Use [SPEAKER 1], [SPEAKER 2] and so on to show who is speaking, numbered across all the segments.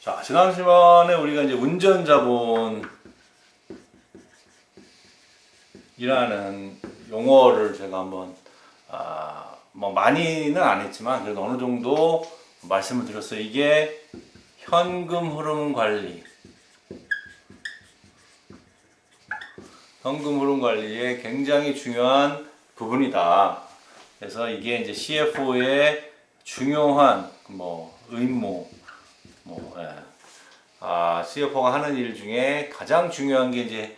[SPEAKER 1] 자, 지난 시간에 우리가 이제 운전자본이라는 용어를 제가 한번 뭐 많이는 안 했지만 그래도 어느 정도 말씀을 드렸어요. 이게 현금 흐름 관리, 현금 흐름 관리에 굉장히 중요한 부분이다. 그래서 이게 이제 CFO의 중요한 의무, CFO가 하는 일 중에 가장 중요한 게 이제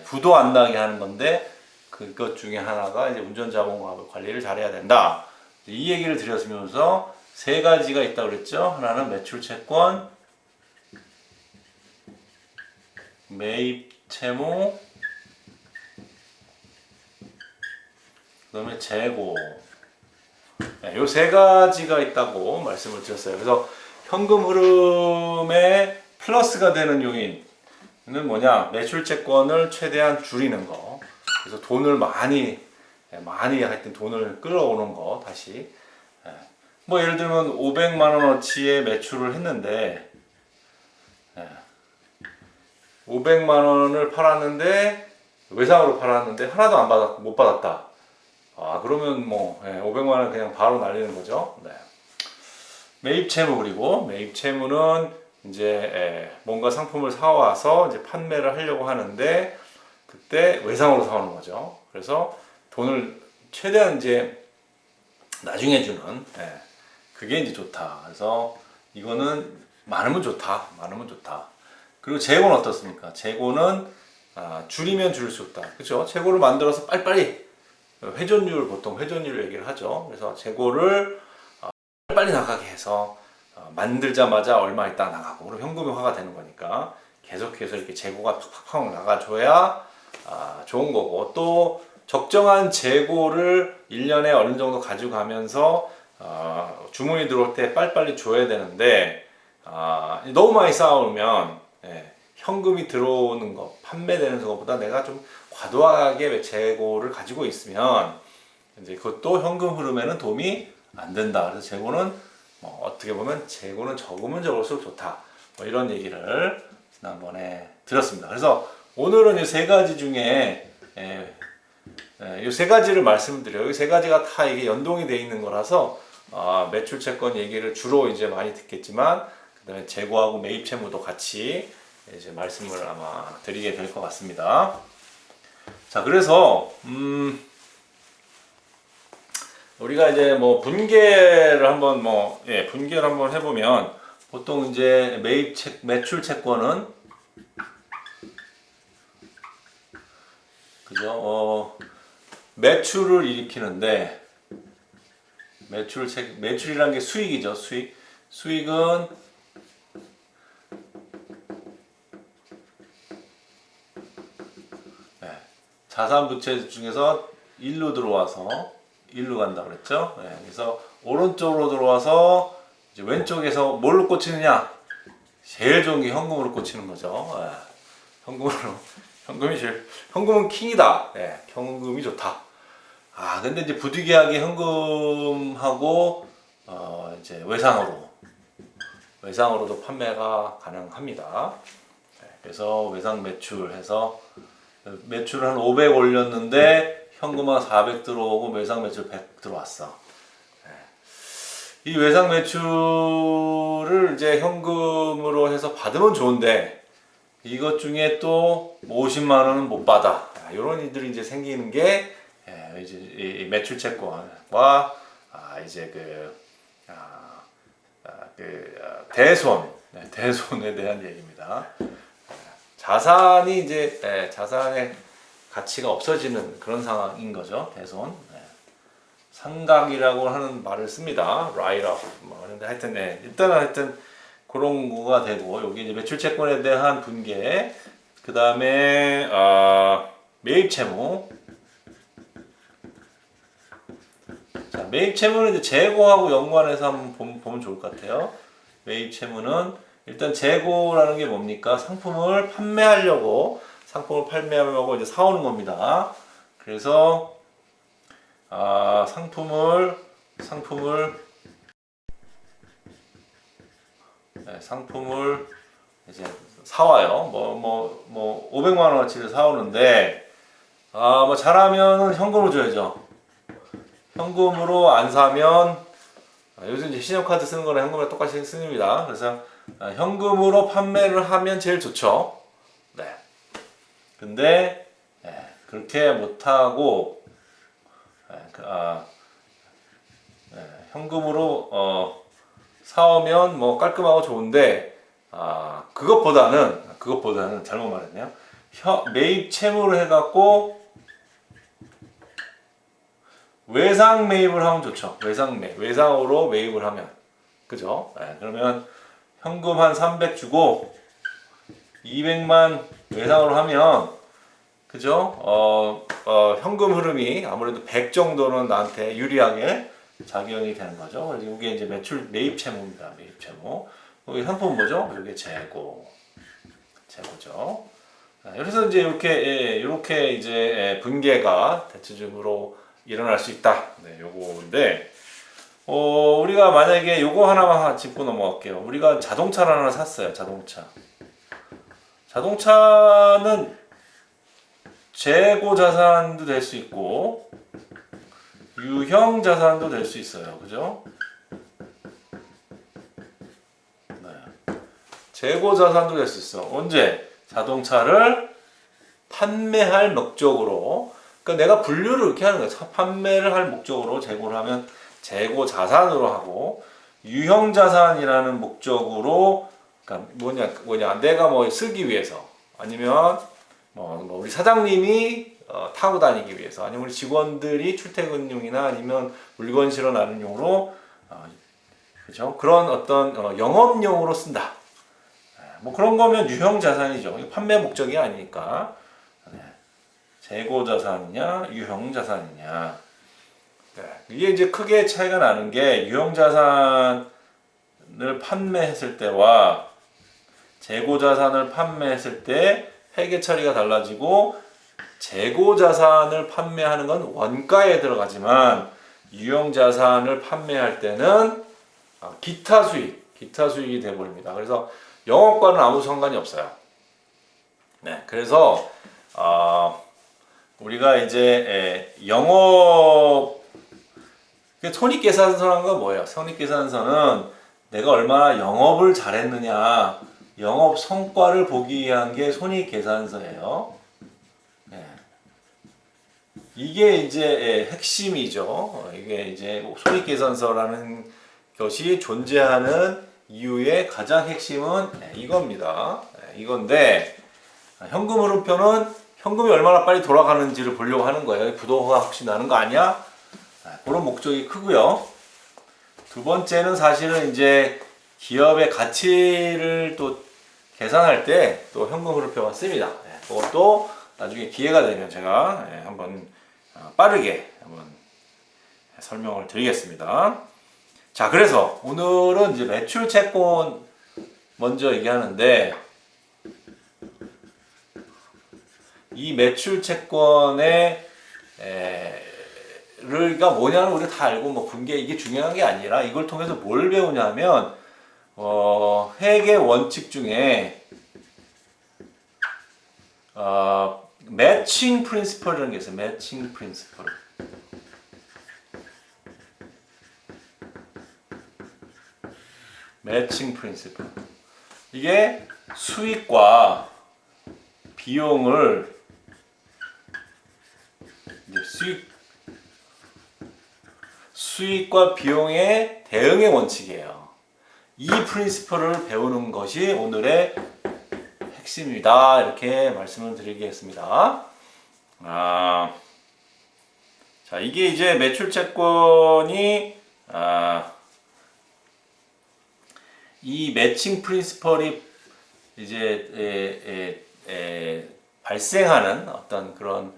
[SPEAKER 1] 부도 안 나게 하는 건데 그것 중에 하나가 이제 운전자본 관리를 잘해야 된다. 이 얘기를 드렸으면서 세 가지가 있다고 그랬죠. 하나는 매출 채권, 매입 채무, 그다음에 재고. 요 세 가지가 있다고 말씀을 드렸어요. 그래서 현금 흐름에 플러스가 되는 요인은 뭐냐? 매출 채권을 최대한 줄이는 거. 그래서 돈을 많이 하여튼 돈을 끌어오는 거 다시. 뭐 예를 들면 500만 원어치의 매출을 했는데 500만 원을 팔았는데 외상으로 팔았는데 하나도 못 받았다. 그러면 500만 원 그냥 바로 날리는 거죠. 네. 매입 채무, 그리고 매입 채무는 이제 뭔가 상품을 사와서 이제 판매를 하려고 하는데 그때 외상으로 사오는 거죠. 그래서 돈을 최대한 이제 나중에 주는, 그게 이제 좋다. 그래서 이거는 많으면 좋다. 그리고 재고는 어떻습니까? 재고는 줄이면 줄일수록 좋다. 그렇죠? 재고를 만들어서 빨리빨리 보통 회전율 얘기를 하죠. 그래서 재고를 빨리 나가게 해서 만들자마자 얼마 있다 나가고, 그럼 현금화가 되는 거니까 계속해서 이렇게 재고가 팍팍팍 나가줘야 좋은 거고, 또 적정한 재고를 1년에 어느 정도 가지고 가면서 주문이 들어올 때 빨리빨리 줘야 되는데 너무 많이 쌓아오면 현금이 들어오는 것, 판매되는 것보다 내가 좀 과도하게 재고를 가지고 있으면 이제 그것도 현금 흐름에는 도움이 안 된다. 그래서 재고는 어떻게 보면 재고는 적으면 적을수록 좋다. 이런 얘기를 지난번에 드렸습니다. 그래서 오늘은 이 세 가지 중에 이 세 가지를 말씀드려요. 이 세 가지가 다 이게 연동이 되어 있는 거라서 매출 채권 얘기를 주로 이제 많이 듣겠지만 그다음에 재고하고 매입 채무도 같이 이제 말씀을 아마 드리게 될 것 같습니다. 자, 그래서 우리가 이제 분계를 한번 분계를 한번 해보면 보통 이제 매출 채권은 그죠? 매출을 일으키는데 매출이라는 게 수익이죠. 수익은 자산 부채 중에서 일로 들어와서 일로 간다 그랬죠. 그래서 오른쪽으로 들어와서 이제 왼쪽에서 뭘로 꽂히느냐? 제일 좋은 게 현금으로 꽂히는 거죠. 현금은 킹이다. 현금이 좋다. 근데 이제 부득이하게 현금하고 이제 외상으로도 판매가 가능합니다. 그래서 외상 매출해서 매출을 한 500 올렸는데 현금은 400 들어오고 외상 매출 100 들어왔어. 이 외상 매출을 이제 현금으로 해서 받으면 좋은데 이것 중에 또 50만 원은 못 받아. 이런 일들이 이제 생기는 게 이제 이 매출 채권과 이제 대손에 대한 얘기입니다. 자산의 가치가 없어지는 그런 상황인 거죠. 대손. 상각이라고 하는 말을 씁니다. write off. 그런데 하여튼 그런 거가 되고, 여기 이제 매출 채권에 대한 분계, 그 다음에 매입 채무. 자, 매입 채무는 이제 재고하고 연관해서 한번 보면 좋을 것 같아요. 매입 채무는 일단 재고라는 게 뭡니까? 상품을 판매하려고 이제 사오는 겁니다. 그래서 상품을 상품을 이제 사와요. 500만 원어치를 사오는데, 뭐 잘하면은 현금으로 줘야죠. 현금으로 안 사면, 요즘 이제 신용카드 쓰는 거랑 현금이랑 똑같이 쓰입니다. 그래서 현금으로 판매를 하면 제일 좋죠. 네. 근데 그렇게 못하고 현금으로 사오면 뭐 깔끔하고 좋은데, 그것보다는 잘못 말했네요. 매입 채무를 해갖고 외상 매입을 하면 좋죠. 외상으로 매입을 하면, 그죠? 그러면 현금 한 300 주고 200만 외상으로 하면, 그죠? 현금 흐름이 아무래도 100 정도는 나한테 유리하게 작용이 되는 거죠. 이게 이제 매입 채무입니다. 매입 채무. 여기 상품 뭐죠? 이게 재고죠. 그래서 이제 이렇게 이제 분계가 대체적으로 일어날 수 있다. 네, 요거인데, 우리가 만약에 요거 하나만 짚고 넘어갈게요. 우리가 자동차를 하나 샀어요. 자동차는 재고 자산도 될 수 있고 유형 자산도 될 수 있어요. 그죠? 네. 재고 자산도 될 수 있어. 언제? 자동차를 판매할 목적으로, 그러니까 내가 분류를 이렇게 하는 거예요. 판매를 할 목적으로 재고를 하면 재고 자산으로 하고, 유형 자산이라는 목적으로, 그러니까 뭐냐 내가 뭐 쓰기 위해서, 아니면 뭐 우리 사장님이 타고 다니기 위해서, 아니면 우리 직원들이 출퇴근용이나 아니면 물건 실어 나르는 용으로, 그죠? 그런 어떤 영업용으로 쓴다. 뭐 그런 거면 유형 자산이죠. 판매 목적이 아니니까. 재고 자산이냐, 유형 자산이냐. 이게 이제 크게 차이가 나는 게, 유형 자산을 판매했을 때와 재고 자산을 판매했을 때 회계 처리가 달라지고, 재고 자산을 판매하는 건 원가에 들어가지만 유형 자산을 판매할 때는 기타 수익이 되어버립니다. 그래서 영업과는 아무 상관이 없어요. 네, 그래서 우리가 이제 손익계산서라는 건 뭐예요? 손익계산서는 내가 얼마나 영업을 잘했느냐, 영업 성과를 보기 위한 게 손익계산서예요. 네. 이게 이제 핵심이죠. 이게 이제 손익계산서라는 것이 존재하는 이유의 가장 핵심은 이겁니다. 이건데, 현금 흐름표는 현금이 얼마나 빨리 돌아가는지를 보려고 하는 거예요. 부도가 혹시 나는 거 아니야? 그런 목적이 크고요. 두 번째는 사실은 이제 기업의 가치를 또 계산할 때 또 현금 흐름표가 씁니다. 그것도 나중에 기회가 되면 제가 한번 빠르게 한번 설명을 드리겠습니다. 자, 그래서 오늘은 이제 매출 채권 먼저 얘기하는데, 이 매출 채권의 가 뭐냐는 우리가 다 알고, 뭐 분계 이게 중요한 게 아니라, 이걸 통해서 뭘 배우냐면, 회계 원칙 중에 매칭 프린시플이라는 게 있어요. 매칭 프린시플. 매칭 프린시플. 이게 수익과 비용을, 수익과 비용의 대응의 원칙이에요. 이 프린시플을 배우는 것이 오늘의 핵심이다. 이렇게 말씀을 드리겠습니다. 자, 이게 이제 매출 채권이 이 매칭 프린시플이 이제 발생하는 어떤 그런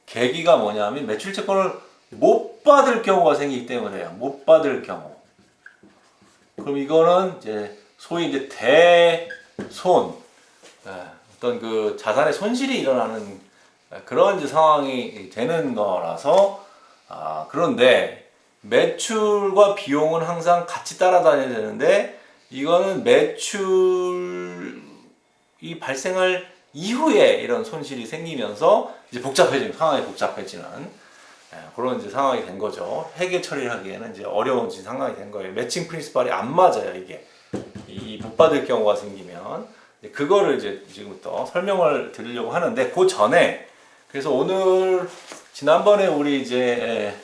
[SPEAKER 1] 계기가 뭐냐면, 매출 채권을 못 받을 경우가 생기기 때문에요. 못 받을 경우. 그럼 이거는 이제 소위 이제 대손, 어떤 그 자산의 손실이 일어나는 그런 이제 상황이 되는 거라서, 그런데 매출과 비용은 항상 같이 따라다녀야 되는데, 이거는 매출이 발생할 이후에 이런 손실이 생기면서 이제 복잡해지는 상황이 복잡해지는 그런 이제 상황이 된 거죠. 회계 처리를 하기에는 이제 어려운 상황이 된 거예요. 매칭 프린시플이 안 맞아요. 이게 못 받을 경우가 생기면 그거를 이제 지금부터 설명을 드리려고 하는데 그 전에 그래서 오늘 지난번에 우리 이제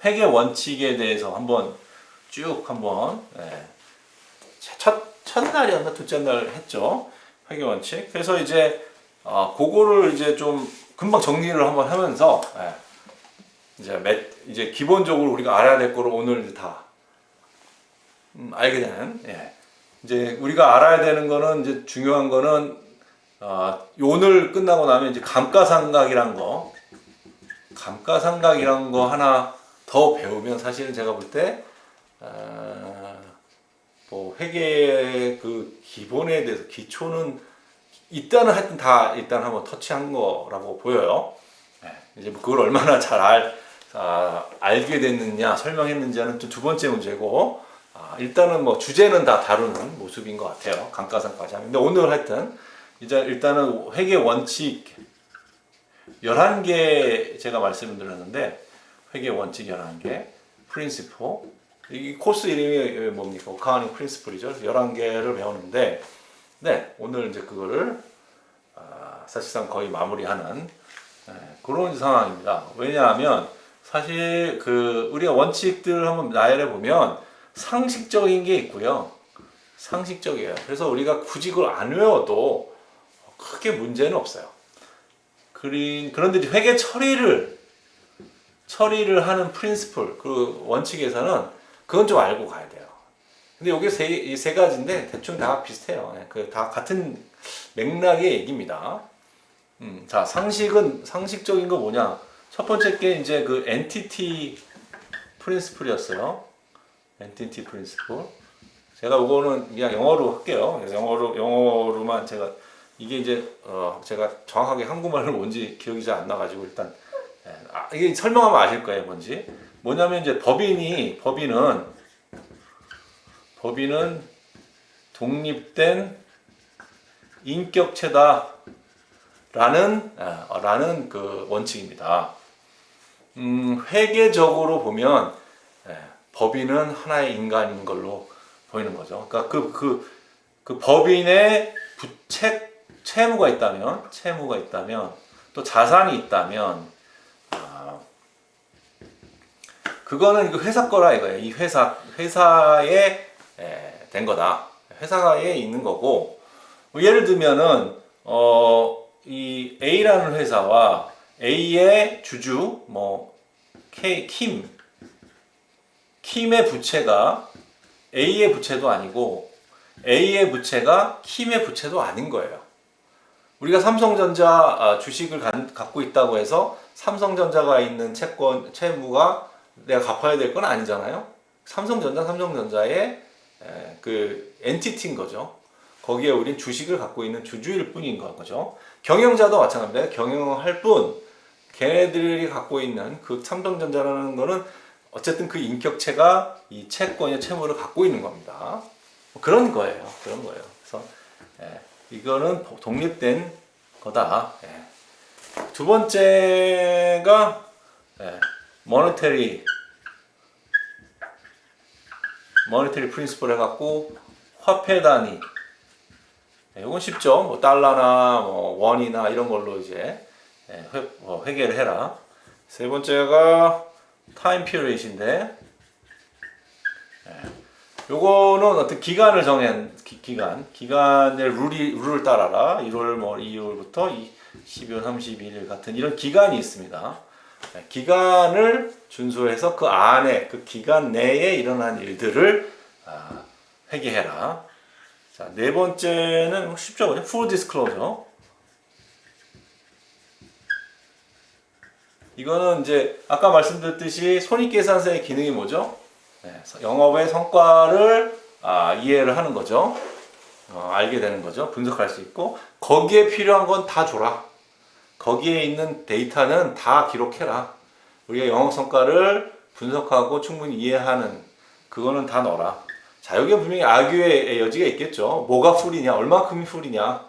[SPEAKER 1] 회계 원칙에 대해서 한번 쭉 한번 첫날이었나 둘째 날 했죠. 회계 원칙. 그래서 이제 그거를 이제 좀 금방 정리를 한번 하면서 이제 기본적으로 우리가 알아야 될 거를 오늘 다 알게 되는. 이제 우리가 알아야 되는 거는 이제 중요한 거는 오늘 끝나고 나면 이제 감가상각이란 거 하나 더 배우면 사실은 제가 볼 때 뭐 회계의 그 기본에 대해서 기초는 일단은 하여튼 다 일단 한번 터치한 거라고 보여요. 이제 그걸 얼마나 잘 알게 됐느냐 설명했는지는 또 두 번째 문제고 일단은 뭐 주제는 다 다루는 모습인 것 같아요. 감가상각까지 하면. 근데 오늘 하여튼 이제 일단은 회계 원칙 11개 제가 말씀을 드렸는데 회계 원칙 11개 프린시플 이 코스 이름이 뭡니까? 어카운팅 프린시플이죠. 11개를 배우는데 오늘 이제 그거를 사실상 거의 마무리하는 그런 상황입니다. 왜냐하면 사실 그 우리가 원칙들 한번 나열해 보면 상식적인 게 있고요. 상식적이에요. 그래서 우리가 굳이 그걸 안 외워도 크게 문제는 없어요. 그런데 이제 회계 처리를 하는 프린시플 그 원칙에서는 그건 좀 알고 가야 돼요. 근데 이게 이 세 가지인데 대충 다 비슷해요. 그 다 같은 맥락의 얘기입니다. 자, 상식적인 거 뭐냐? 첫 번째 게 이제 그 엔티티 프린시플이었어요. 엔티티 프린시플. 제가 이거는 그냥 영어로 할게요. 영어로만 제가 이게 이제 제가 정확하게 한국말로 뭔지 기억이 잘 안 나가지고 일단 이게 설명하면 아실 거예요, 뭔지. 뭐냐면 이제 법인은 독립된 인격체다라는 그 원칙입니다. 회계적으로 보면 법인은 하나의 인간인 걸로 보이는 거죠. 그러니까 그 법인의 채무가 있다면 또 자산이 있다면 그거는 그 회사 거라 이거예요. 이 회사에 된 거다. 회사에 있는 거고 예를 들면은 이 A라는 회사와 A의 주주 뭐 킴의 부채가 A의 부채도 아니고 A의 부채가 킴의 부채도 아닌 거예요. 우리가 삼성전자 주식을 갖고 있다고 해서 삼성전자가 있는 채무가 내가 갚아야 될 건 아니잖아요. 삼성전자의 그 엔티티인 거죠. 거기에 우린 주식을 갖고 있는 주주일 뿐인 거죠. 경영자도 마찬가지입니다. 경영할 뿐 걔네들이 갖고 있는 그 삼성전자라는 거는 어쨌든 그 인격체가 이 채권의 채무를 갖고 있는 겁니다. 그런 거예요. 그래서 이거는 독립된 거다. 두 번째가 모니터리 프린시플 해갖고 화폐 단위. 이건 쉽죠. 뭐 달러나 뭐 원이나 이런 걸로 이제 회계를 해라. 세 번째가 타임 피리엇인데, 요거는 어떤 기간을 정한 기간의 룰을 따라라. 1월 뭐 2월부터 12월 31일 같은 이런 기간이 있습니다. 기간을 준수해서 그 안에 그 기간 내에 일어난 일들을 회계해라. 자, 네 번째는 쉽죠, 그죠? Full disclosure. 이거는 이제 아까 말씀드렸듯이 손익계산서의 기능이 뭐죠? 영업의 성과를 이해를 하는 거죠. 알게 되는 거죠. 분석할 수 있고 거기에 필요한 건 다 줘라. 거기에 있는 데이터는 다 기록해라. 우리가 영업 성과를 분석하고 충분히 이해하는 그거는 다 넣어라. 자, 여기에 분명히 악유의 여지가 있겠죠. 뭐가 풀이냐, 얼마큼이 풀이냐.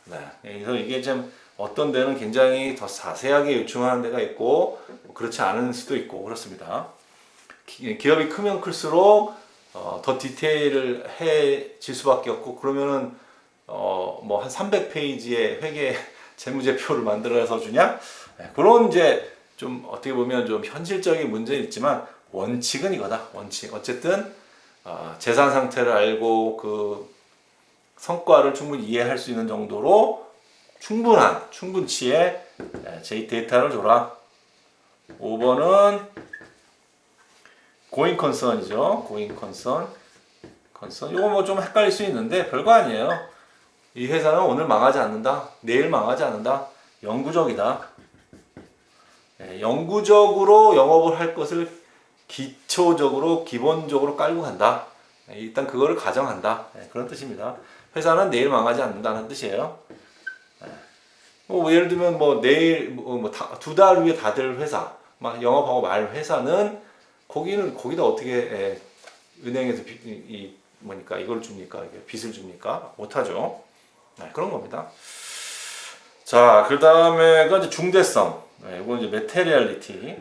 [SPEAKER 1] 네. 그래서 이게 좀 어떤 데는 굉장히 더 자세하게 요청하는 데가 있고 그렇지 않은 수도 있고 그렇습니다. 기업이 크면 클수록 더 디테일을 해질 수밖에 없고 그러면은 뭐 한 300페이지의 회계 재무제표를 만들어서 주냐? 네, 그런 이제 좀 어떻게 보면 좀 현실적인 문제는 있지만 원칙은 이거다. 원칙. 어쨌든 재산 상태를 알고 그 성과를 충분히 이해할 수 있는 정도로 충분치의 데이터를 줘라. 5번은 going concern이죠. going concern. 이거 뭐 좀 헷갈릴 수 있는데 별거 아니에요. 이 회사는 오늘 망하지 않는다. 내일 망하지 않는다. 영구적이다. 영구적으로 영업을 할 것을 기본적으로 깔고 간다. 일단 그거를 가정한다. 그런 뜻입니다. 회사는 내일 망하지 않는다는 뜻이에요. 뭐 예를 들면 뭐 내일 두 달 후에 다 될 회사, 막 영업하고 말 회사는 거기다 어떻게 은행에서 이걸 줍니까? 빚을 줍니까? 못하죠. 그런 겁니다. 자, 그 다음에가 이제 중대성. 이건 이제 materiality.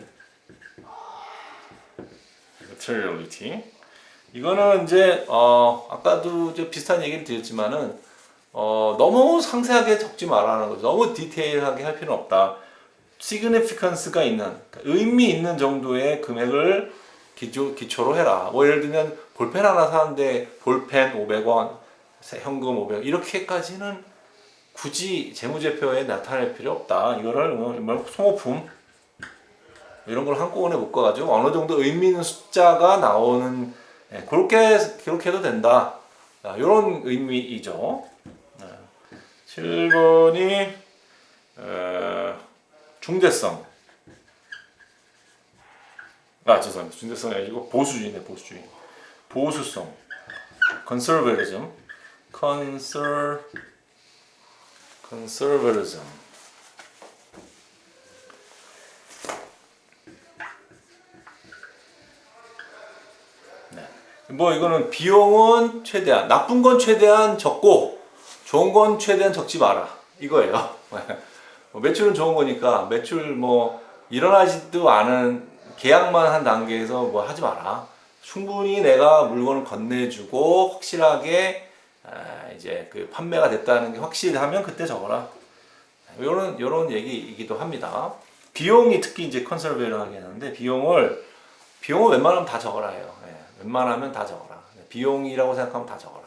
[SPEAKER 1] 이거는 이제 아까도 이제 비슷한 얘기를 드렸지만은 너무 상세하게 적지 말라는 거죠. 너무 디테일하게 할 필요는 없다. significance가 있는, 그러니까 의미 있는 정도의 금액을 기초로 해라. 뭐 예를 들면 볼펜 하나 사는데 볼펜 500원, 현금 500원 이렇게까지는 굳이 재무제표에 나타낼 필요 없다. 이거를 소모품 이런 걸 한꺼번에 묶어가지고 어느 정도 의미 있는 숫자가 나오는 그렇게 해도 된다. 이런 의미이죠. 7번이 중대성. 죄송합니다. 중대성이 아니고 보수주의네, 보수주의. 보수성. conservatism. conservatism. 뭐 이거는 비용은 최대한, 나쁜 건 최대한 적고 좋은 건 최대한 적지 마라 이거예요. 매출은 좋은 거니까 매출 뭐 일어나지도 않은 계약만 한 단계에서 뭐 하지 마라. 충분히 내가 물건을 건네주고 확실하게 이제 그 판매가 됐다는 게 확실하면 그때 적어라. 요런 얘기이기도 합니다. 비용이 특히 이제 컨설베이션하게 하는데 비용을 웬만하면 다 적어라 해요. 웬만하면 다 적어라. 비용이라고 생각하면 다 적어라.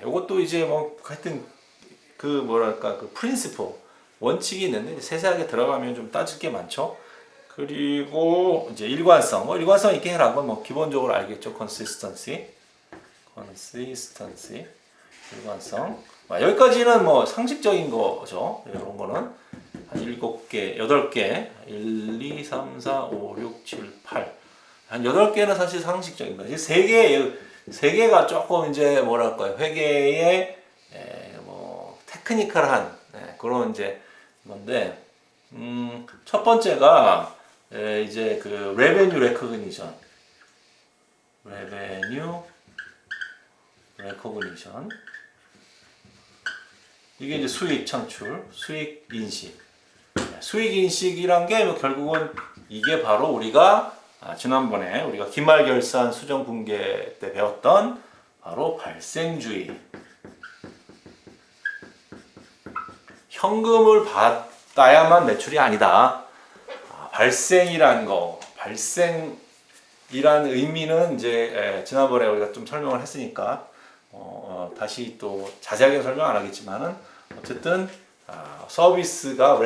[SPEAKER 1] 이것도 이제 뭐 하여튼 그 프린시플 원칙이 있는데 세세하게 들어가면 좀 따질 게 많죠. 그리고 이제 일관성, 일관성 있게 해라. 뭐 기본적으로 알겠죠. consistency, 일관성. 여기까지는 뭐 상식적인 거죠. 이런 거는 한 7개, 8개, 1, 2, 3, 4, 5, 6, 7, 8. 한 8개는 사실 상식적인 거지. 3개가 조금 이제 회계의 뭐 테크니컬한 그런 이제 건데, 첫 번째가 이제 그 revenue recognition. 이게 이제 수익 창출, 수익 인식. 수익 인식이란 게 결국은 이게 바로 우리가 지난번에 우리가 기말결산 수정 분계 때 배웠던 바로 발생주의. 현금을 받아야만 매출이 아니다. 발생이라는 거, 발생이라는 의미는 이제 지난번에 우리가 좀 설명을 했으니까 다시 또 자세하게 설명 안 하겠지만은 어쨌든 서비스가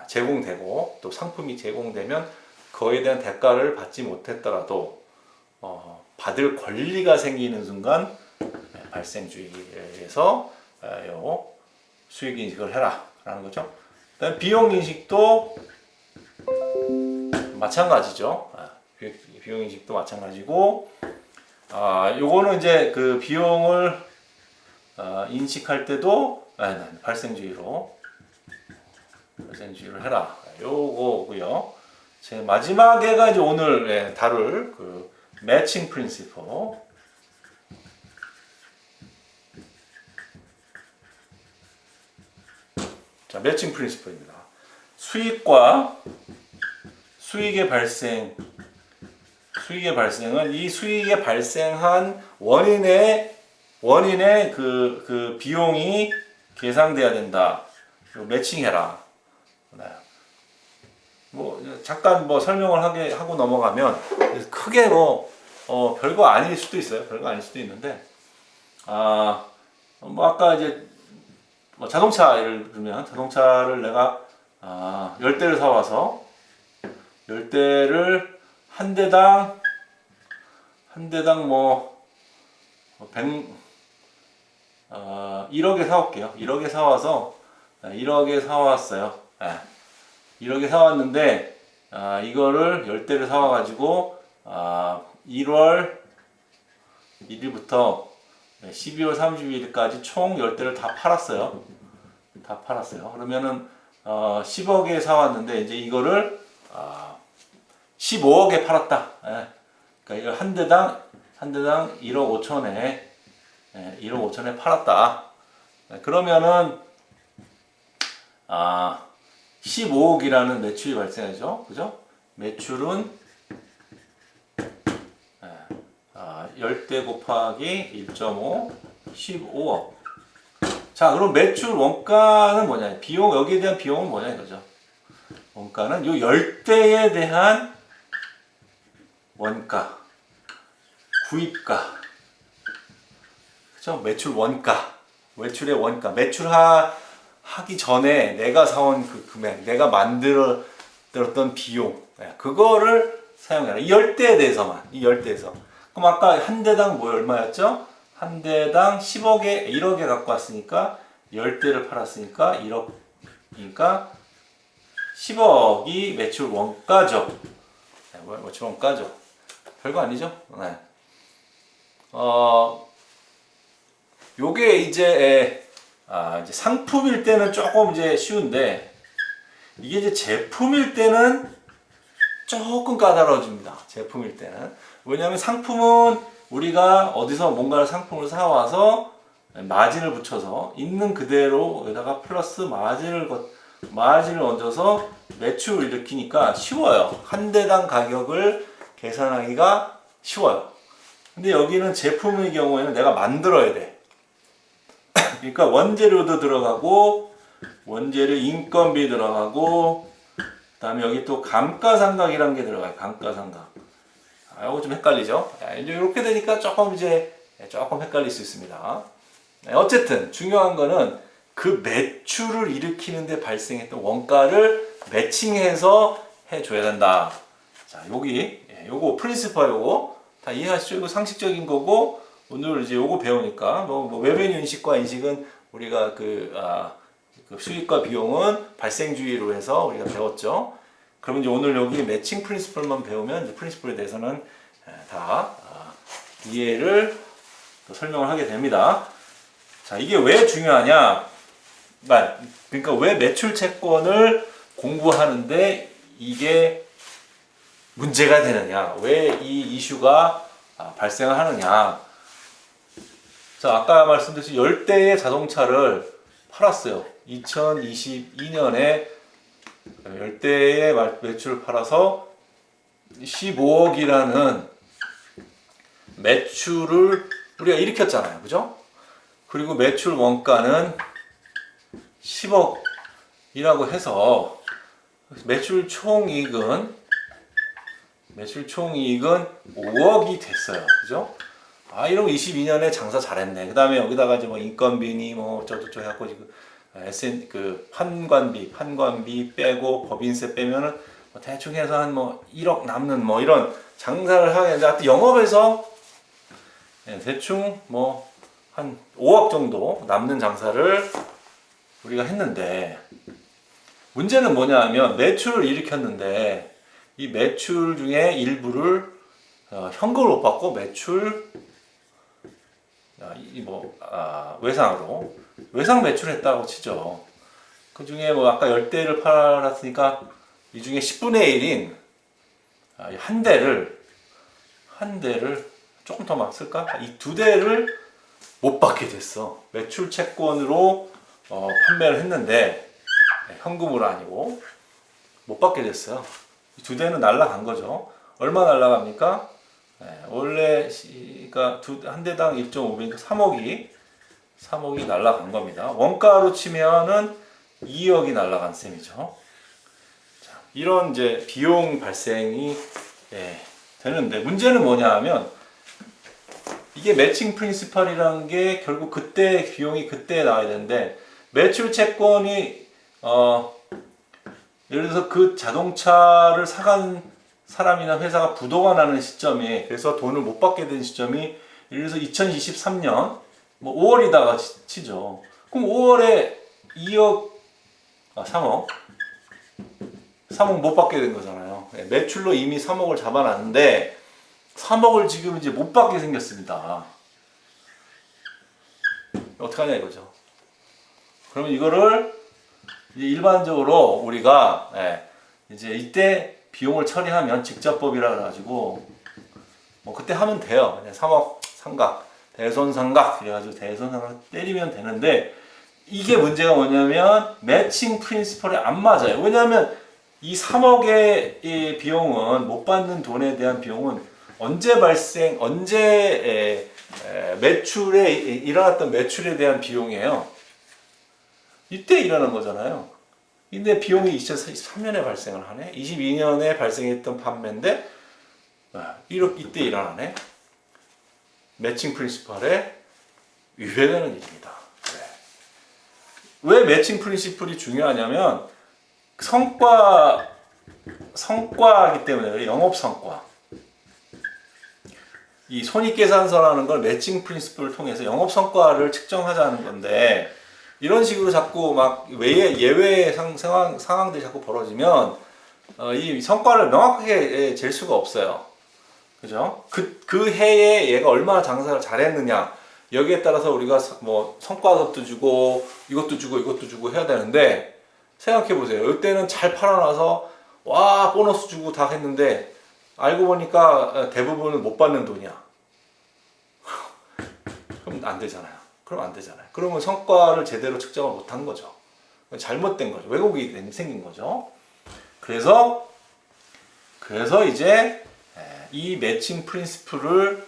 [SPEAKER 1] 제공되고 또 상품이 제공되면 그거에 대한 대가를 받지 못했더라도 받을 권리가 생기는 순간 발생주의에서 수익 인식을 해라 라는 거죠. 그다음 비용 인식도 마찬가지죠. 비용 인식도 마찬가지고 요거는 이제 그 비용을 인식할 때도 발생주의로 해라. 요거고요. 제 마지막에가 이제 오늘 다룰 그 매칭 프린시플. 자, 매칭 프린시플입니다. 수익과 수익의 발생은 이 수익이 발생한 원인의 그 비용이 계상돼야 된다. 매칭해라. 네. 뭐 잠깐 뭐 설명을 하고 넘어가면 크게 별거 아닐 수도 있어요. 별거 아닐 수도 있는데 뭐 아까 이제 뭐 자동차 예를 들면 자동차를 내가 10대를 사와서 10대를 한 대당 뭐 1억에 사올게요. 1억에 사와서 1억에 사왔어요. 1억에 사왔는데 이거를 10대를 사와가지고 1월 1일부터 12월 31일까지 총 10대를 다 팔았어요. 그러면은 10억에 사왔는데 이제 이거를 15억에 팔았다. 그러니까 이걸 한 대당 1억 5천에 팔았다. 그러면은 15억이라는 매출이 발생하죠. 그죠? 매출은 10대 곱하기 1.5 15억. 자, 그럼 매출 원가는 뭐냐? 비용, 여기에 대한 비용은 뭐냐 이거죠. 원가는 요 10대에 대한 원가, 구입가. 그죠? 매출 원가, 매출의 원가, 매출하기 전에 내가 사온 그 금액, 내가 만들었던 비용, 그거를 사용해라. 이 10대에 대해서만, 이 10대에서. 그럼 아까 한 대당 뭐 얼마였죠? 한 대당 10억에 1억에 갖고 왔으니까 10대를 팔았으니까 1억이니까 10억이 매출 원가죠. 매출 원가죠. 별거 아니죠? 네. 요게 이제 상품일 때는 조금 이제 쉬운데 이게 이제 제품일 때는 조금 까다로워집니다. 제품일 때는. 왜냐하면 상품은 우리가 어디서 뭔가를 상품을 사와서 마진을 붙여서 있는 그대로 여기다가 플러스 마진을 얹어서 매출을 일으키니까 쉬워요. 한 대당 가격을 계산하기가 쉬워요. 근데 여기는 제품의 경우에는 내가 만들어야 돼. 그러니까 원재료도 들어가고 원재료 인건비 들어가고 그다음에 여기 또 감가상각이라는 게 들어가요. 감가상각. 이거 좀 헷갈리죠? 이제 이렇게 되니까 조금 헷갈릴 수 있습니다. 어쨌든 중요한 거는 그 매출을 일으키는데 발생했던 원가를 매칭해서 해줘야 된다. 자, 요거 프린시플 요거 다 이해하시죠? 이거 상식적인 거고 오늘 이제 요거 배우니까 뭐 레베뉴 인식과 인식은 우리가 그 수익과 비용은 발생주의로 해서 우리가 배웠죠. 그럼 이제 오늘 여기 매칭 프린시플만 배우면 이제 프린시플에 대해서는 다 이해를 또 설명을 하게 됩니다. 자, 이게 왜 중요하냐? 그러니까 왜 매출 채권을 공부하는데 이게 문제가 되느냐? 왜 이 이슈가 발생을 하느냐? 자, 아까 말씀드린 10대의 자동차를 팔았어요. 2022년에 10대의 매출을 팔아서 15억이라는 매출을 우리가 일으켰잖아요. 그죠? 그리고 매출 원가는 10억이라고 해서 매출 총이익은 5억이 됐어요. 그죠? 이러면 22년에 장사 잘했네. 그 다음에 여기다가 이제 뭐 인건비니 뭐 어쩌고저쩌고 해갖고 지금 판관비 빼고 법인세 빼면은 뭐 대충 해서 한 뭐 1억 남는 뭐 이런 장사를 하겠는데 하여튼 영업에서 대충 뭐 한 5억 정도 남는 장사를 우리가 했는데 문제는 뭐냐 하면 매출을 일으켰는데 이 매출 중에 일부를 현금을 못 받고 외상 매출했다고 치죠. 그 중에 뭐 아까 10대를 팔았으니까 이 중에 10분의 1인 한 대를 한 대를 조금 더 막 쓸까? 이 두 대를 못 받게 됐어. 매출 채권으로 판매를 했는데 현금으로 아니고 못 받게 됐어요. 이 두 대는 날라간 거죠. 얼마 날라갑니까? 원래 그러니까 한 대당 1.5배니까 3억이 날라간 겁니다. 원가로 치면은 2억이 날라간 셈이죠. 자, 이런 이제 비용 발생이 되는데 문제는 뭐냐 하면 이게 매칭 프린시펄이라는 게 결국 그때 비용이 그때 나와야 되는데 매출 채권이 예를 들어서 그 자동차를 사간 사람이나 회사가 부도가 나는 시점에 그래서 돈을 못 받게 된 시점이 예를 들어서 2023년 뭐 5월이다가 치죠. 그럼 5월에 3억 못 받게 된 거잖아요. 매출로 이미 3억을 잡아놨는데 3억을 지금 이제 못 받게 생겼습니다. 어떡하냐 이거죠. 그러면 이거를 이제 일반적으로 우리가 이제 이때 비용을 처리하면 직접법이라 그래가지고 뭐 그때 하면 돼요. 그냥 3억 삼각, 대손 삼각 그래가지고 대손 삼각 때리면 되는데 이게 문제가 뭐냐면 매칭 프린시펄에 안 맞아요. 왜냐하면 이 3억의 이 비용은 못 받는 돈에 대한 비용은 언제 매출에 일어났던 매출에 대한 비용이에요. 이때 일어난 거잖아요. 근데 비용이 2023년에 발생을 하네. 22년에 발생했던 판매인데 이때 일어나네. 매칭 프린시펄에 위배되는 일입니다. 왜 매칭 프린시플이 중요하냐면 성과이기 때문에 영업 성과. 이 손익계산서라는 걸 매칭 프린시플을 통해서 영업 성과를 측정하자는 건데 이런 식으로 자꾸 막 예외의 상황들이 자꾸 벌어지면 이 성과를 명확하게 잴 수가 없어요. 그죠? 그 해에 얘가 얼마나 장사를 잘했느냐 여기에 따라서 우리가 뭐 성과급도 주고 이것도 주고 해야 되는데 생각해 보세요. 이때는 잘 팔아놔서 와 보너스 주고 다 했는데 알고 보니까 대부분은 못 받는 돈이야. 그럼 안 되잖아요. 그러면 성과를 제대로 측정을 못한 거죠. 잘못된 거죠. 왜곡이 생긴 거죠. 그래서 이제 이 매칭 프린시플을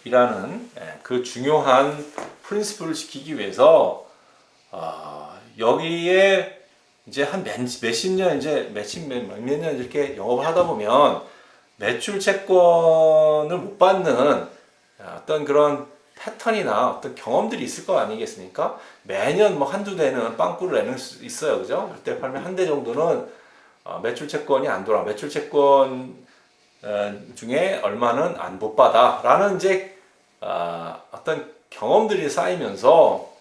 [SPEAKER 1] 이라는 그 중요한 프린시플을 지키기 위해서 여기에 이제 한 몇십 년 이제 몇 년 이렇게 영업을 하다 보면 매출 채권을 못 받는 어떤 그런 패턴이나 어떤 경험들이 있을 거 아니겠습니까? 매년 뭐 한두 대는 빵꾸를 내는 수 있어요. 그죠? 그때 팔면 한 대 정도는 매출 채권이 안 돌아. 매출 채권 중에 얼마는 안 못 받아. 라는 이제 어떤 경험들이 쌓이면서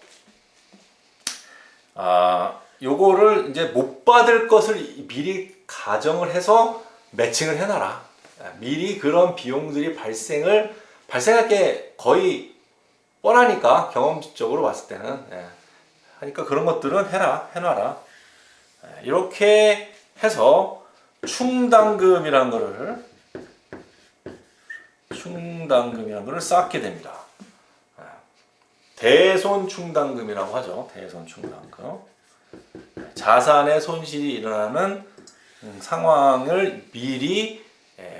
[SPEAKER 1] 요거를 이제 못 받을 것을 미리 가정을 해서 매칭을 해놔라. 미리 그런 비용들이 발생할 게 거의 뻔하니까 경험적으로 봤을 때는 하니까 그런 것들은 해놔라. 이렇게 해서 충당금이라는 거를 쌓게 됩니다. 대손 충당금이라고 하죠. 대손 충당금. 자산의 손실이 일어나는 상황을 미리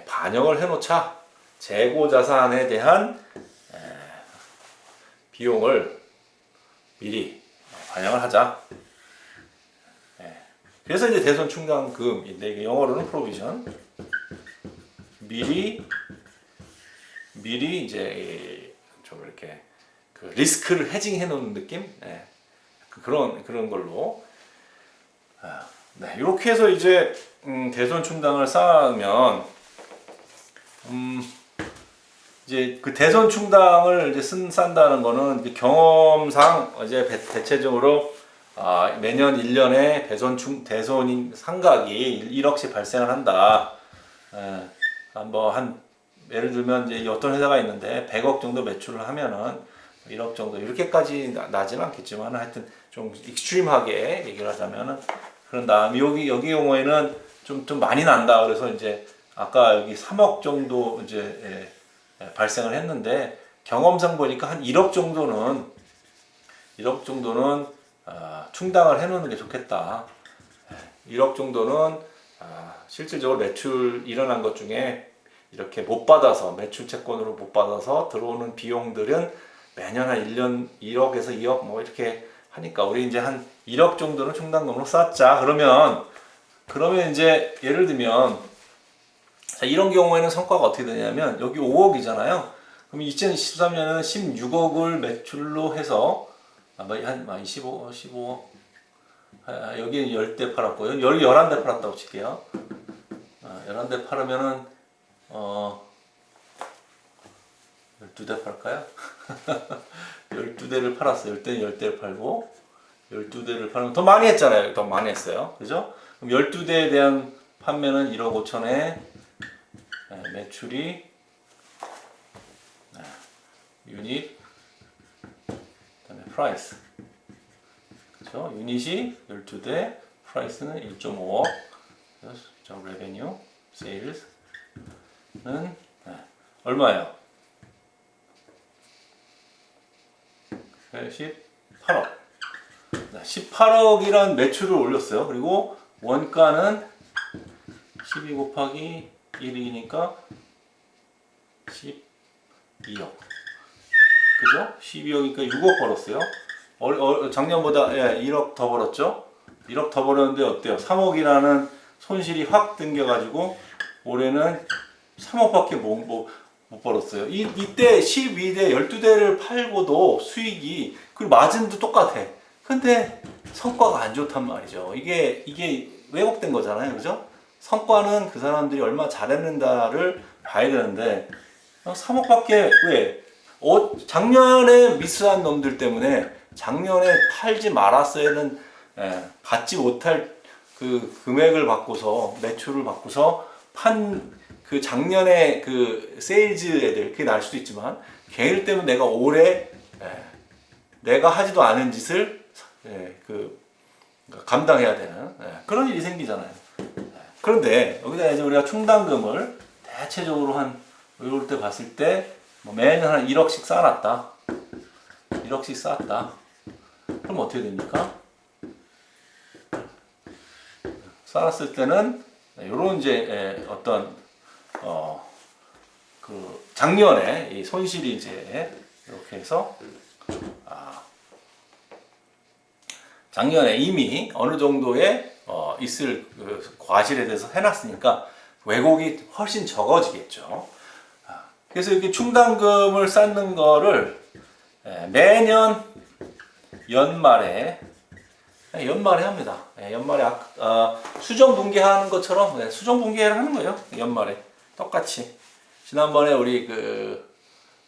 [SPEAKER 1] 반영을 해놓자. 재고 자산에 대한 비용을 미리 반영을 하자. 그래서 이제 대손 충당금인데 이게 영어로는 프로비전. 미리 이제 좀 이렇게 그 리스크를 헤징해 놓는 느낌? 그런 걸로. 이렇게 해서 이제 대손 충당을 쌓으면 이제 그 대손 충당을 이제 쌓는다는 거는 이제 경험상 이제 대체적으로 매년 1년에 대손 상각이 1억씩 발생을 한다. 예를 들면 이제 어떤 회사가 있는데 100억 정도 매출을 하면은 1억 정도 이렇게까지 나지는 않겠지만 하여튼 좀 익스트림하게 얘기를 하자면은 그런 다음 여기 경우에는 좀 많이 난다. 그래서 이제 아까 여기 3억 정도 이제 발생을 했는데 경험상 보니까 한 1억 정도는 충당을 해놓는 게 좋겠다. 1억 정도는 실질적으로 매출 일어난 것 중에 이렇게 못 받아서 매출 채권으로 못 받아서 들어오는 비용들은 매년 한 1년 1억에서 2억 뭐 이렇게 하니까 우리 이제 한 1억 정도는 충당금으로 쌓자. 그러면 이제 예를 들면 자, 이런 경우에는 성과가 어떻게 되냐면 여기 5억이잖아요. 그럼 2023년은 16억을 매출로 해서 한 15억 여기 10대 팔았고요. 여기 11대 팔았다고 칠게요. 11대 팔으면은 12대 팔까요? 12대를 팔았어요. 10대는 10대를 팔고 12대를 팔면 더 많이 했잖아요. 더 많이 했어요. 그죠? 그럼 12대에 대한 판매는 1억 5천에 매출이 유닛 그다음에 프라이스 그렇죠? 유닛이 12대 프라이스는 1.5억 저 레베뉴 세일스는 얼마예요? 18억 18억이란 매출을 올렸어요. 그리고 원가는 12 곱하기 1이니까 12억 그죠? 12억이니까 6억 벌었어요. 작년보다 1억 더 벌었죠? 1억 더 벌었는데 어때요? 3억이라는 손실이 확 땡겨가지고 올해는 3억밖에 못 벌었어요. 이때 12대 12대를 팔고도 수익이 그리고 마진도 똑같아. 근데 성과가 안 좋단 말이죠. 이게 왜곡된 거잖아요. 그죠? 성과는 그 사람들이 얼마 잘했는가를 봐야 되는데 3억밖에 왜? 작년에 미스한 놈들 때문에 작년에 팔지 말았어야는 받지 못할 그 금액을 받고서 매출을 받고서 판 그 작년에 그 세일즈 애들 그게 날 수도 있지만 걔들 때문에 내가 올해 내가 하지도 않은 짓을 감당해야 되는 그런 일이 생기잖아요. 그런데 여기다 이제 우리가 충당금을 대체적으로 한 이럴 때 봤을 때 뭐 매년 한 1억씩 쌓아놨다. 1억씩 쌓았다. 그럼 어떻게 됩니까? 쌓았을 때는 이런 이제 어떤 그 작년에 이 손실이 이제 이렇게 해서 작년에 이미 어느 정도의 있을 그 과실에 대해서 해놨으니까 왜곡이 훨씬 적어지겠죠. 그래서 이렇게 충당금을 쌓는 거를 매년 연말에 합니다. 연말에 수정 분기하는 것처럼 수정 분기를 하는 거예요. 연말에 똑같이. 지난번에 우리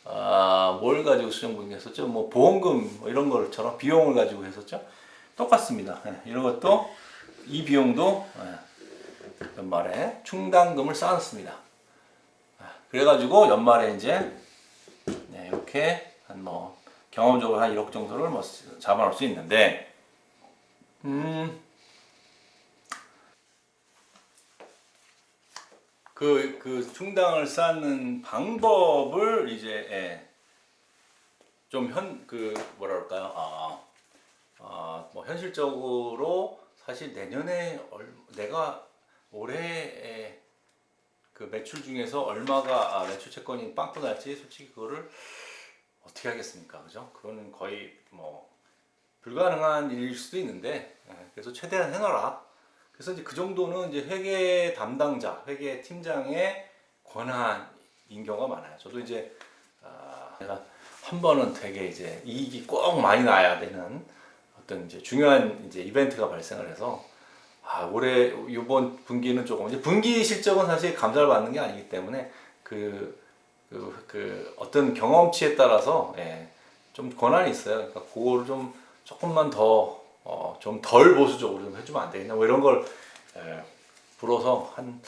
[SPEAKER 1] 뭘 가지고 수정 분기했었죠? 뭐 보험금 뭐 이런 것처럼 비용을 가지고 했었죠. 똑같습니다. 이런 것도 이 비용도 연말에 충당금을 쌓았습니다. 그래가지고 연말에 이제 이렇게 한 뭐 경험적으로 한 1억 정도를 뭐 잡아놓을 수 있는데 그 충당을 쌓는 방법을 이제 좀 뭐랄까요? 뭐 현실적으로 사실 내년에 내가 올해 그 매출 중에서 얼마가 매출 채권이 빵꾸 날지 솔직히 그거를 어떻게 하겠습니까? 그죠? 그거는 거의 뭐 불가능한 일일 수도 있는데 그래서 최대한 해놔라. 그래서 이제 그 정도는 이제 회계 담당자, 회계 팀장의 권한인 경우가 많아요. 저도 이제 내가 한 번은 되게 이제 이익이 꼭 많이 나야 되는 어떤 이제 중요한 이제 이벤트가 발생을 해서 올해 이번 분기는 조금 이제 분기 실적은 사실 감사를 받는 게 아니기 때문에 그 어떤 경험치에 따라서 좀 권한이 있어요. 그러니까 그거를 좀 조금만 더 좀 덜 보수적으로 좀 해주면 안 되겠냐 뭐 이런 걸 불어서 한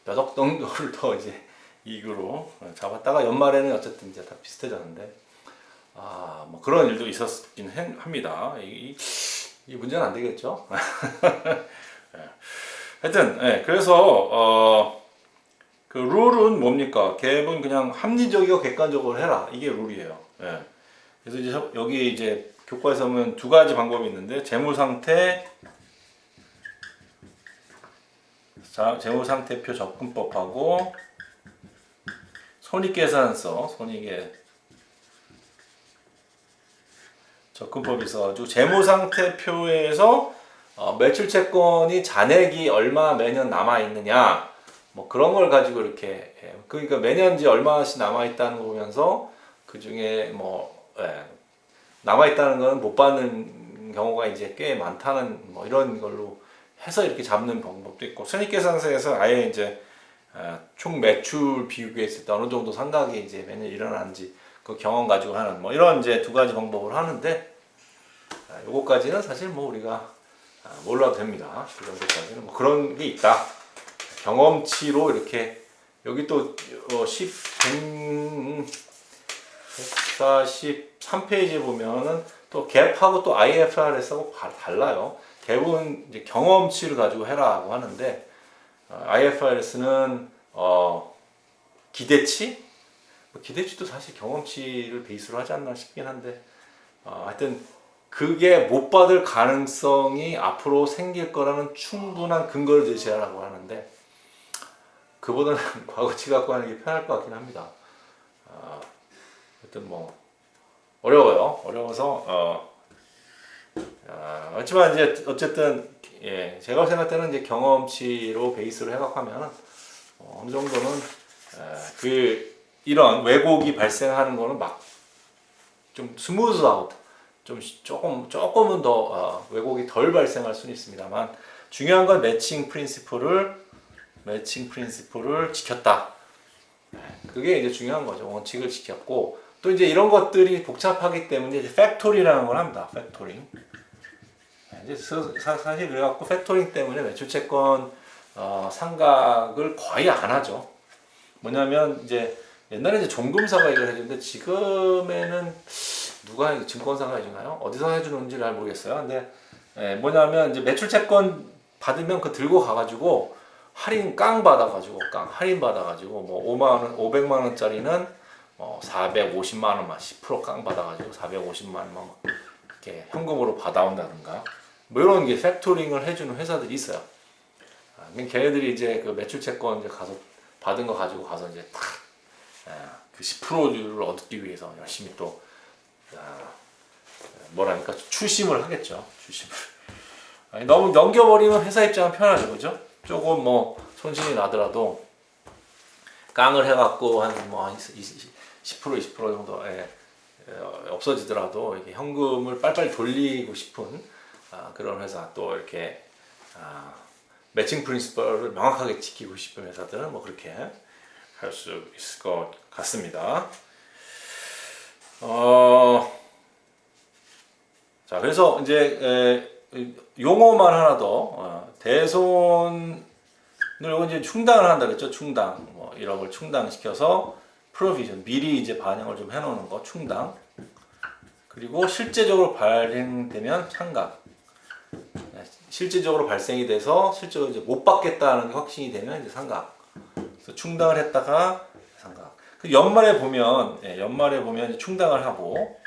[SPEAKER 1] 몇 억 정도를 더 이제 이익으로 잡았다가 연말에는 어쨌든 이제 다 비슷해졌는데 뭐 그런 일도 있었긴 합니다. 이 문제는 안 되겠죠. 하여튼 그래서 그 룰은 뭡니까? 갭은 그냥 합리적이고 객관적으로 해라. 이게 룰이에요. 예. 그래서 이제 여기 이제 교과에서 보면 두 가지 방법이 있는데 재무상태표 접근법하고 손익계산서, 손익의 접근법이 있어가지고 재무상태표에서 매출채권이 잔액이 얼마 매년 남아 있느냐, 뭐 그런 걸 가지고 이렇게 그러니까 매년지 얼마씩 남아 있다는 거 보면서 그 중에 뭐 남아 있다는 건 못 받는 경우가 이제 꽤 많다는 뭐 이런 걸로 해서 이렇게 잡는 방법도 있고, 손익계산서에서 아예 이제 총 매출 비교했을 때 어느 정도 상각이 이제 매년 일어나는지 그 경험 가지고 하는 뭐 이런 이제 두 가지 방법을 하는데, 요거까지는 사실 뭐 우리가 몰라도 됩니다. 그 정도까지는 뭐 그런 게 있다. 경험치로 이렇게 여기 또 143페이지에 보면은 또 갭하고 또 IFRS하고 달라요. 갭은 이제 경험치를 가지고 해라고 하는데, IFRS는 기대치? 기대치도 사실 경험치를 베이스로 하지 않나 싶긴 한데, 하여튼 그게 못 받을 가능성이 앞으로 생길 거라는 충분한 근거를 제시하라고 하는데, 그보다는 과거치 갖고 하는 게 편할 것 같긴 합니다. 하여튼 뭐 어려워서 하지만 이제 어쨌든 제가 생각할 때는 이제 경험치로 베이스로 해갖고 하면 어느 정도는 이런 왜곡이 발생하는 거는 막 좀 스무즈 아웃, 좀 조금은 더 왜곡이 덜 발생할 수는 있습니다만, 중요한 건 매칭 프린시플을 지켰다. 그게 이제 중요한 거죠. 원칙을 지켰고, 또 이제 이런 것들이 복잡하기 때문에 이제 팩토리라는 걸 합니다. 팩토링. 이제 사실 그래갖고 팩토링 때문에 매출채권 상각을 거의 안 하죠. 뭐냐면 이제 옛날에 이제 종금사가 이걸 해주는데, 지금에는 누가 증권사가 해주나요? 어디서 해주는지 잘 모르겠어요. 근데 뭐냐면 이제 매출채권 받으면 그 들고 가가지고 할인 할인 받아가지고 뭐 500만 원짜리는 450만 원만 10% 깡 받아가지고 450만 원만 이렇게 현금으로 받아온다든가, 뭐 이런 게 팩토링을 해주는 회사들이 있어요. 걔네들이 이제 그 매출채권 이제 가서 받은 거 가지고 가서 이제 그 10%를 얻기 위해서 열심히 또 뭐랄까 추심을 하겠죠. 너무 넘겨버리면 회사 입장은 편하죠, 그죠? 조금 뭐 손실이 나더라도 깡을 해갖고 한 10% 20% 정도 없어지더라도 이렇게 현금을 빨리빨리 돌리고 싶은 그런 회사, 또 이렇게 매칭 프린시플을 명확하게 지키고 싶은 회사들은 뭐 그렇게 할 수 있을 것 같습니다. 자, 그래서 이제 용어만 하나 더, 대손을 이제 충당을 한다 그랬죠. 충당, 뭐 1억을 충당시켜서 프로비전, 미리 이제 반영을 좀 해놓는 거, 충당. 그리고 실제적으로 발행되면 상각. 실제적으로 발생이 돼서 실제로 이제 못 받겠다는 게 확신이 되면 이제 상각. 그래서 충당을 했다가 상각. 그 연말에 보면 이제 충당을 하고,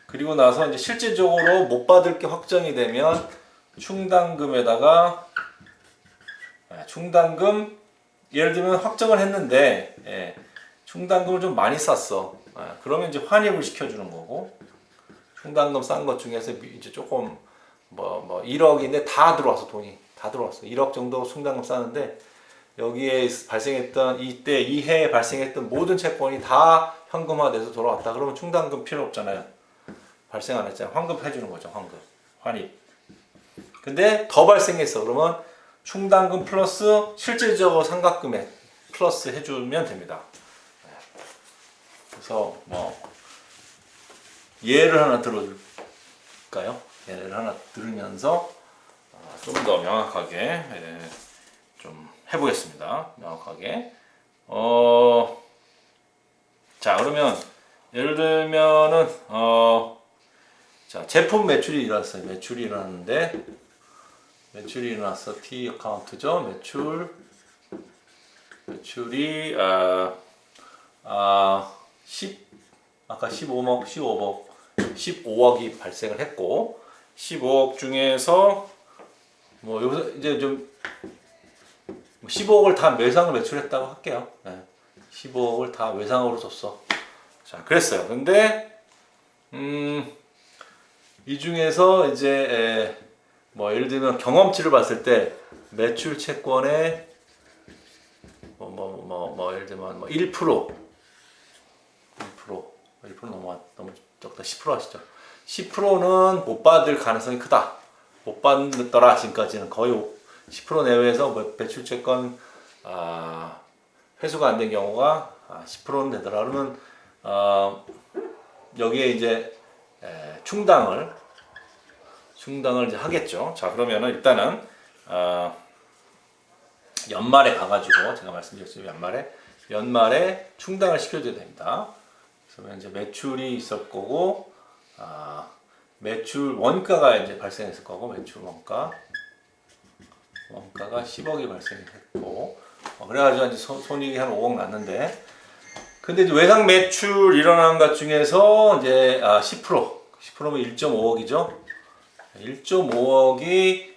[SPEAKER 1] 그리고 나서 이제 실질적으로 못 받을 게 확정이 되면 충당금에다가 충당금, 예를 들면 확정을 했는데 충당금을 좀 많이 쌌어. 그러면 이제 환입을 시켜주는 거고, 충당금 싼 것 중에서 이제 조금 뭐 1억인데 다 들어왔어. 돈이 다 들어왔어. 1억 정도 충당금 쌌는데, 여기에 발생했던 이때 이 해에 발생했던 모든 채권이 다 현금화돼서 돌아왔다. 그러면 충당금 필요 없잖아요. 발생 안 했잖아요. 환급해 주는 거죠. 환입. 근데 더 발생했어. 그러면 충당금 플러스 실질적으로 상각금액 플러스 해주면 됩니다. 그래서 뭐 예를 하나 들어줄까요? 예를 하나 들으면서 좀 더 명확하게 좀 해보겠습니다. 명확하게. 자, 그러면 예를 들면은 자, 제품 매출이 일어났어요. 매출이 일어났는데, 매출이 일어났어. T 어카운트죠. 매출 매출이 10 아까 15억이 발생을 했고 15억 중에서 뭐 여기서 이제 좀 15억을 다 외상을 매출했다고 할게요. 네. 15억을 다 외상으로 줬어. 자, 그랬어요. 근데 이 중에서 이제 뭐 예를 들면 경험치를 봤을 때 매출 채권의 예를 들면 1% 너무 적다. 10% 하시죠. 10%는 못 받을 가능성이 크다. 못 받더라. 지금까지는 거의 10% 내외에서 매출 채권 회수가 안 된 경우가 10%는 되더라. 그러면 여기에 이제 충당을 이제 하겠죠. 자, 그러면은 일단은 연말에 가가지고 제가 말씀드렸죠. 연말에 충당을 시켜줘야 됩니다. 그러면 이제 매출이 있을 거고 매출 원가가 이제 발생했을 거고 매출 원가가 10억이 발생했고 그래가지고 이제 손익이 한 5억 났는데 근데 이제 외상 매출 일어난 것 중에서 이제 10%면 1.5억이죠. 1.5억이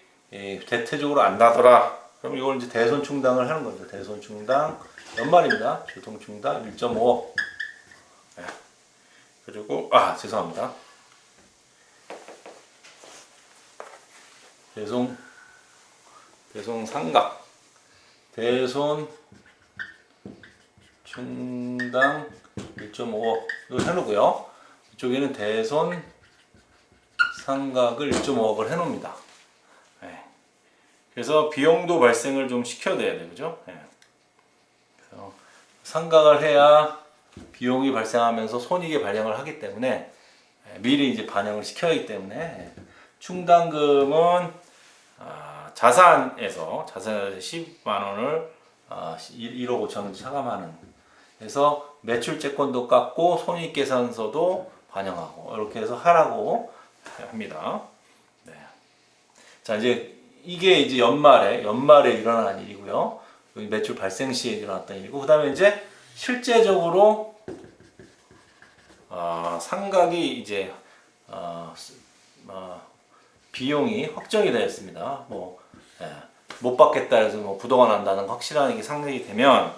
[SPEAKER 1] 대체적으로 안 나더라. 그럼 이걸 이제 대손 충당을 하는 거죠. 대손 충당 연말입니다. 교통 충당 1.5억. 네. 그리고 죄송합니다. 대손 상각 대손 충당 1.5억 이거 해놓고요. 이쪽에는 대손 상각을 1.5억을 해놓습니다. 네. 그래서 비용도 발생을 좀 시켜야 돼요, 그죠? 네. 그래서 상각을 해야 비용이 발생하면서 손익이 발생을 하기 때문에 미리 이제 반영을 시켜야 하기 때문에 충당금은 자산에서 10만 원을 1억 5천 원 차감하는 그래서 매출채권도 깎고 손익계산서도 반영하고 이렇게 해서 하라고 합니다. 네. 자, 이제 이게 이제 연말에 일어난 일이고요. 매출 발생 시에 일어났던 일이고, 그다음에 이제 실제적으로 상각이 이제 비용이 확정이 되었습니다. 못 받겠다 해서 부도가 난다는 확실한 게 상각이 되면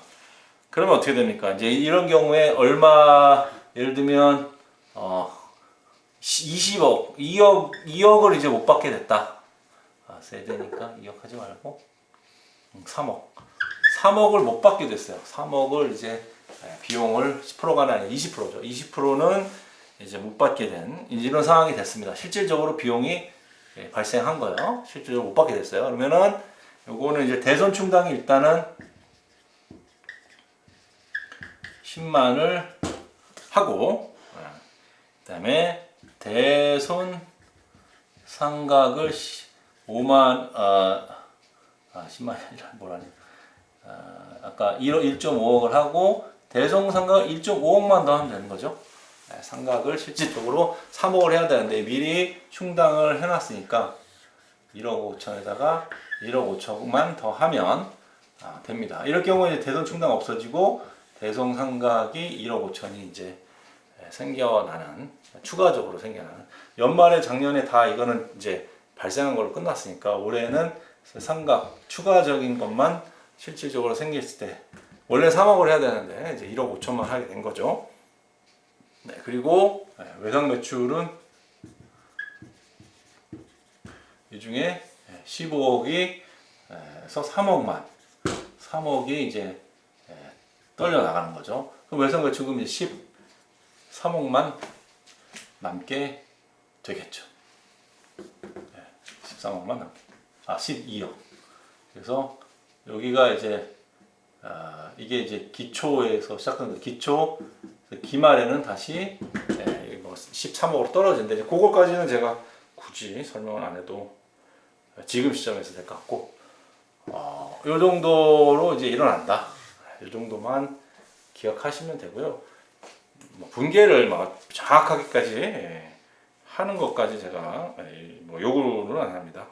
[SPEAKER 1] 그러면 어떻게 됩니까? 이제 이런 경우에 얼마 예를 들면 20억, 2억을 이제 못 받게 됐다. 세대니까 2억 하지 말고 3억을 못 받게 됐어요. 3억을 이제 비용을 10%가 아니라 20%죠. 20%는 이제 못 받게 된 이런 상황이 됐습니다. 실질적으로 비용이 발생한 거예요. 실질적으로 못 받게 됐어요. 그러면은 요거는 이제 대손 충당이 일단은 10만을 하고 그다음에 대손 상각을 5만 10만이 아니라 뭐라니 아까 1.5억을 하고 대손 상각을 1.5억만 더 하면 되는 거죠. 상각을 실질적으로 3억을 해야 되는데 미리 충당을 해놨으니까 1억 5천에다가 1억 5천만 더 하면 됩니다. 이럴 경우에 대손 충당 없어지고 대손 상각이 1억 5천이 이제 생겨나는 추가적으로 생겨나는 연말에 작년에 다 이거는 이제 발생한 걸로 끝났으니까 올해는 상각 추가적인 것만 실질적으로 생겼을 때 원래 3억을 해야 되는데 이제 1억 5천만 하게 된 거죠. 네, 그리고 외상 매출은 이 중에 15억이 에서 3억이 이제 떨려 나가는 거죠. 그럼 외상 매출금 이제 13억만 남게 되겠죠. 13억만 남게. 12억. 그래서 여기가 이제 이게 이제 기초에서 시작하는 기초 기말에는 다시 13억으로 떨어진데 이제 그거까지는 제가 굳이 설명을 안 해도 지금 시점에서 될 것 같고 이 정도로 이제 일어난다. 이 정도만 기억하시면 되고요. 분계를 정확하게까지 하는 것까지 제가 요구는 안 합니다.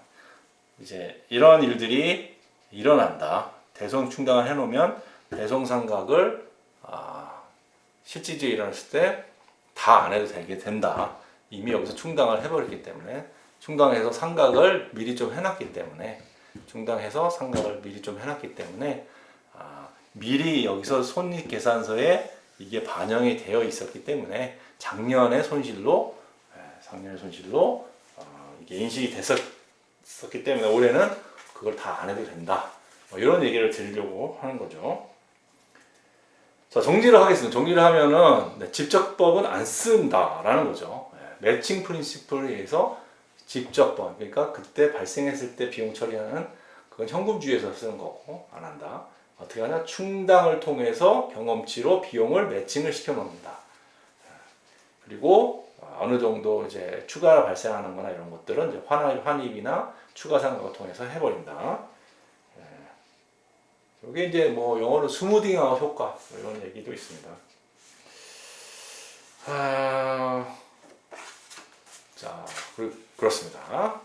[SPEAKER 1] 이제 이런 일들이 일어난다. 대손 충당을 해놓으면 배송상각을 실질적으로 일어났을 때 다 안 해도 되게 된다. 이미 여기서 충당을 해버렸기 때문에 충당해서 상각을 미리 좀 해놨기 때문에 미리 여기서 손익계산서에 이게 반영이 되어 있었기 때문에 작년의 손실로 이게 인식이 됐었기 때문에 올해는 그걸 다 안 해도 된다. 이런 얘기를 드리려고 하는 거죠. 자, 정리를 하겠습니다. 정리를 하면은 직접법은 안 쓴다라는 거죠. 매칭 프린시플에 의해서 직접법, 그러니까 그때 발생했을 때 비용 처리하는 그건 현금주의에서 쓰는 거고 안 한다. 어떻게 하냐? 충당을 통해서 경험치로 비용을 매칭을 시켜 놓는다. 그리고 어느 정도 이제 추가 발생하는 거나 이런 것들은 이제 환입이나 추가 상각을 통해서 해버린다. 이게 이제 뭐 영어로 스무딩아웃 효과 이런 얘기도 있습니다. 자, 그렇습니다.